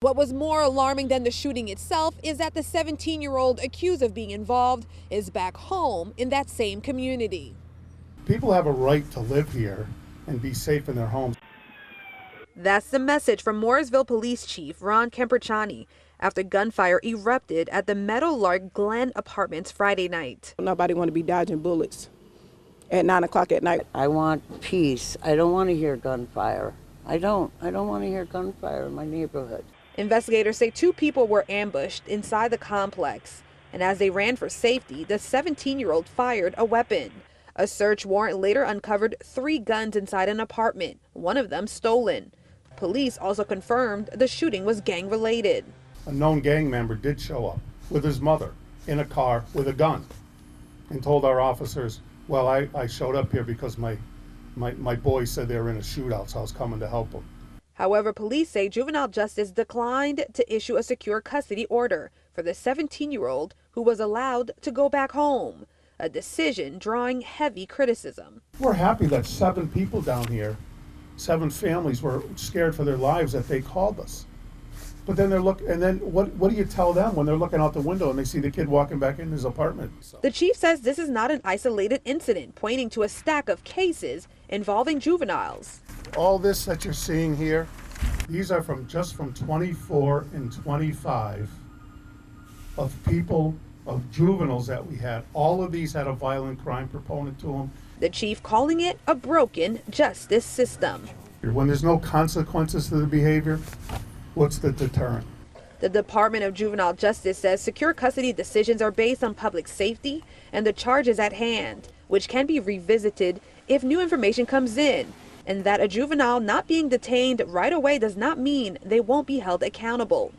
What was more alarming than the shooting itself is that the 17-year-old accused of being involved is back home in that same community. People have a right to live here and be safe in their homes. That's the message from Mooresville Police Chief Ron Camperchani after gunfire erupted at the Meadowlark Glen Apartments Friday night. Nobody want to be dodging bullets at 9 o'clock at night. I want peace. I don't want to hear gunfire. I don't want to hear gunfire in my neighborhood. Investigators say 2 people were ambushed inside the complex, and as they ran for safety, the 17-year-old fired a weapon. A search warrant later uncovered 3 guns inside an apartment, one of them stolen. Police also confirmed the shooting was gang-related. A known gang member did show up with his mother in a car with a gun and told our officers, well, I showed up here because my boys said they were in a shootout, so I was coming to help them. However, police say juvenile justice declined to issue a secure custody order for the 17-year-old who was allowed to go back home, a decision drawing heavy criticism. We're happy that 7 people down here, 7 families were scared for their lives that they called us. But then what do you tell them when they're looking out the window and they see the kid walking back in his apartment? The chief says this is not an isolated incident, pointing to a stack of cases involving juveniles. All this that you're seeing here, these are from 24 and 25 of people, of juveniles that we had. All of these had a violent crime proponent to them. The chief calling it a broken justice system. When there's no consequences to the behavior, what's the deterrent? The Department of Juvenile Justice says secure custody decisions are based on public safety and the charges at hand, which can be revisited if new information comes in, and that a juvenile not being detained right away does not mean they won't be held accountable.